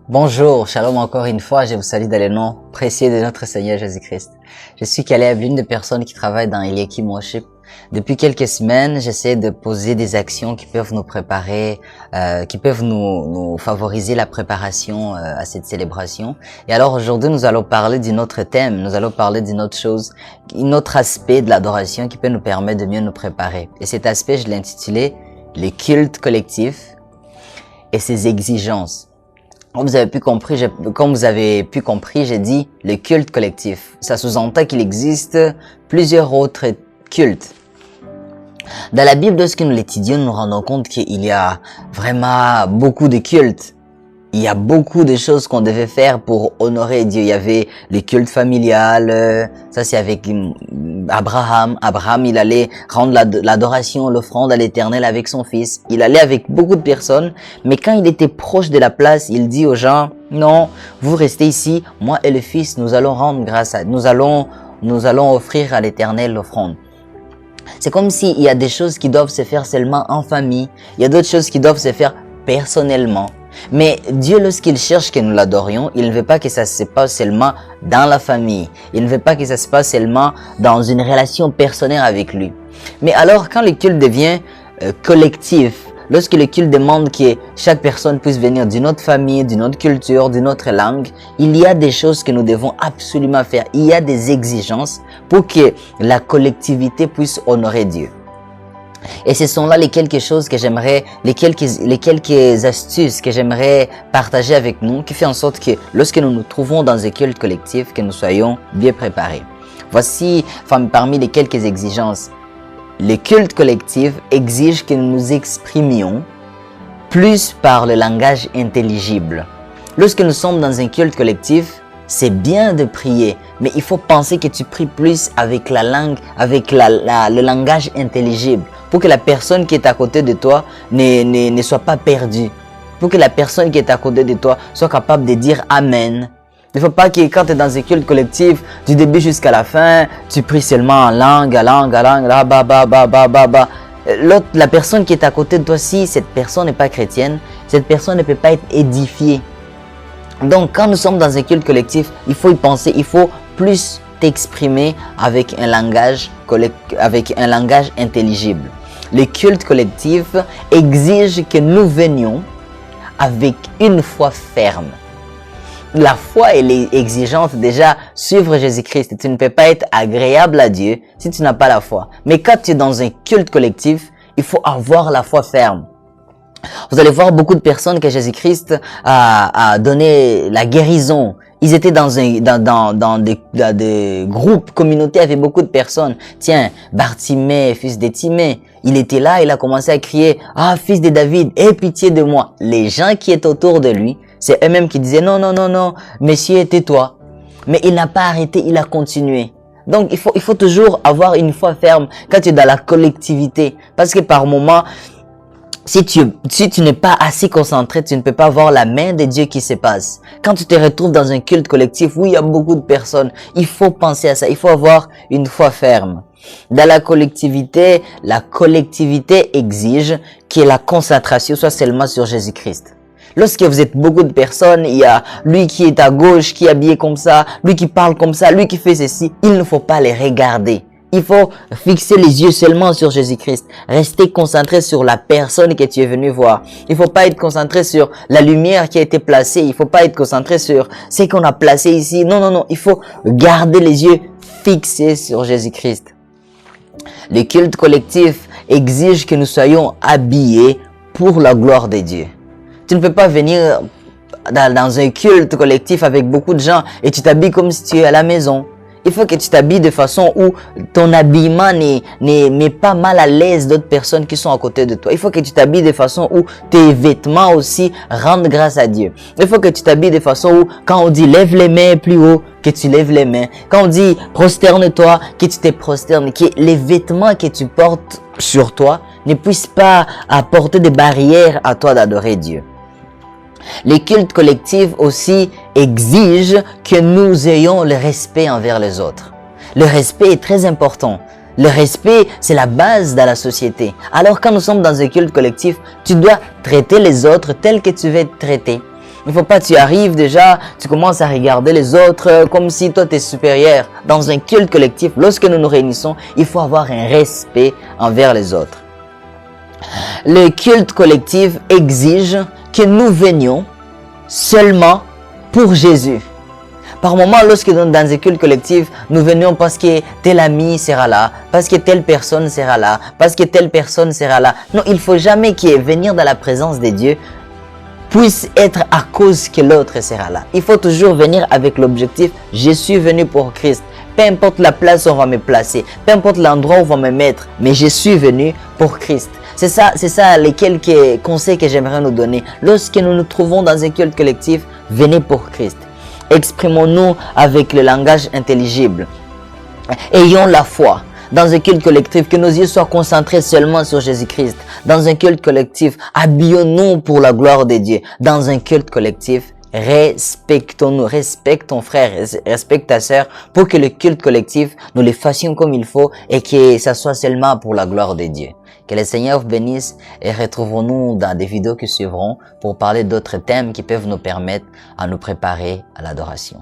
Bonjour, shalom encore une fois, je vous salue dans le nom précieux de notre Seigneur Jésus-Christ. Je suis Caleb, l'une des personnes qui travaille dans Eliakim Worship. Depuis quelques semaines, j'essaie de poser des actions qui peuvent nous préparer, qui peuvent nous favoriser la préparation à cette célébration. Et alors aujourd'hui, nous allons parler d'un autre thème, nous allons parler d'une autre chose, un autre aspect de l'adoration qui peut nous permettre de mieux nous préparer. Et cet aspect, je l'ai intitulé « Les cultes collectifs et ses exigences ». Comme vous avez pu comprendre, j'ai dit le culte collectif. Ça sous-entend qu'il existe plusieurs autres cultes. Dans la Bible, lorsque nous l'étudions, nous nous rendons compte qu'il y a vraiment beaucoup de cultes. Il y a beaucoup de choses qu'on devait faire pour honorer Dieu. Il y avait le culte familial, ça c'est avec Abraham. Abraham, il allait rendre l'adoration, l'offrande à l'Éternel avec son fils. Il allait avec beaucoup de personnes, mais quand il était proche de la place, il dit aux gens, non, vous restez ici, moi et le fils, nous allons rendre grâce à, nous allons offrir à l'Éternel l'offrande. C'est comme s'il y a des choses qui doivent se faire seulement en famille. Il y a d'autres choses qui doivent se faire personnellement. Mais Dieu, lorsqu'il cherche que nous l'adorions, il ne veut pas que ça se passe seulement dans la famille. Il ne veut pas que ça se passe seulement dans une relation personnelle avec lui. Mais alors, quand le culte devient collectif, lorsque le culte demande que chaque personne puisse venir d'une autre famille, d'une autre culture, d'une autre langue, il y a des choses que nous devons absolument faire. Il y a des exigences pour que la collectivité puisse honorer Dieu. Et ce sont là les quelques choses que j'aimerais, les quelques astuces que j'aimerais partager avec nous, qui fait en sorte que lorsque nous nous trouvons dans un culte collectif, que nous soyons bien préparés. Voici parmi les quelques exigences. Le culte collectif exige que nous nous exprimions plus par le langage intelligible. Lorsque nous sommes dans un culte collectif, c'est bien de prier, mais il faut penser que tu pries plus avec la langue, avec le langage intelligible, pour que la personne qui est à côté de toi ne soit pas perdue, pour que la personne qui est à côté de toi soit capable de dire Amen. Il ne faut pas que quand tu es dans un culte collectif, du début jusqu'à la fin, tu pries seulement en langue, là, ba. L'autre, la personne qui est à côté de toi, si cette personne n'est pas chrétienne, cette personne ne peut pas être édifiée. Donc, quand nous sommes dans un culte collectif, il faut y penser, il faut plus t'exprimer avec un langage intelligible. Le culte collectif exige que nous venions avec une foi ferme. La foi, elle est exigeante déjà, suivre Jésus-Christ. Tu ne peux pas être agréable à Dieu si tu n'as pas la foi. Mais quand tu es dans un culte collectif, il faut avoir la foi ferme. Vous allez voir beaucoup de personnes que Jésus-Christ a donné la guérison. Ils étaient dans des groupes, communautés avec beaucoup de personnes. Tiens, Bartimée, fils de Timée, il était là, il a commencé à crier, « Ah, fils de David, aie pitié de moi !» Les gens qui étaient autour de lui, c'est eux-mêmes qui disaient, « Non, Messieurs, tais-toi !» Mais il n'a pas arrêté, il a continué. Donc, il faut toujours avoir une foi ferme quand tu es dans la collectivité. Parce que par moments, si tu n'es pas assez concentré, tu ne peux pas voir la main de Dieu qui se passe. Quand tu te retrouves dans un culte collectif où il y a beaucoup de personnes, il faut penser à ça. Il faut avoir une foi ferme. Dans la collectivité exige que la concentration soit seulement sur Jésus-Christ. Lorsque vous êtes beaucoup de personnes, il y a lui qui est à gauche, qui est habillé comme ça, lui qui parle comme ça, lui qui fait ceci. Il ne faut pas les regarder. Il faut fixer les yeux seulement sur Jésus-Christ. Rester concentré sur la personne que tu es venu voir. Il faut pas être concentré sur la lumière qui a été placée. Il faut pas être concentré sur ce qu'on a placé ici. Non. Il faut garder les yeux fixés sur Jésus-Christ. Le culte collectif exige que nous soyons habillés pour la gloire de Dieu. Tu ne peux pas venir dans un culte collectif avec beaucoup de gens et tu t'habilles comme si tu es à la maison. Il faut que tu t'habilles de façon où ton habillement n'est pas mal à l'aise d'autres personnes qui sont à côté de toi. Il faut que tu t'habilles de façon où tes vêtements aussi rendent grâce à Dieu. Il faut que tu t'habilles de façon où quand on dit lève les mains plus haut, que tu lèves les mains. Quand on dit prosterne-toi, que tu te prosternes. Que les vêtements que tu portes sur toi ne puissent pas apporter des barrières à toi d'adorer Dieu. Les cultes collectifs aussi exigent que nous ayons le respect envers les autres. Le respect est très important. Le respect, c'est la base de la société. Alors quand nous sommes dans un culte collectif, tu dois traiter les autres tels que tu veux être traité. Il faut pas que tu arrives déjà, tu commences à regarder les autres comme si toi tu es supérieur. Dans un culte collectif, lorsque nous nous réunissons, il faut avoir un respect envers les autres. Le culte collectif exige que nous venions seulement pour Jésus. Par moment, lorsque dans un culte collectif, nous venions parce que tel ami sera là, parce que telle personne sera là, parce que telle personne sera là. Non, il faut jamais que venir dans la présence de Dieu puisse être à cause que l'autre sera là. Il faut toujours venir avec l'objectif, je suis venu pour Christ. Peu importe la place où on va me placer, peu importe l'endroit où on va me mettre, mais je suis venu pour Christ. C'est ça les quelques conseils que j'aimerais nous donner. Lorsque nous nous trouvons dans un culte collectif, venez pour Christ. Exprimons-nous avec le langage intelligible. Ayons la foi. Dans un culte collectif, que nos yeux soient concentrés seulement sur Jésus-Christ. Dans un culte collectif, habillons-nous pour la gloire de Dieu. Dans un culte collectif, respectons-nous, respecte ton frère, respecte ta sœur, pour que le culte collectif, nous le fassions comme il faut et que ça soit seulement pour la gloire de Dieu. Que le Seigneur vous bénisse et retrouvons-nous dans des vidéos qui suivront pour parler d'autres thèmes qui peuvent nous permettre à nous préparer à l'adoration.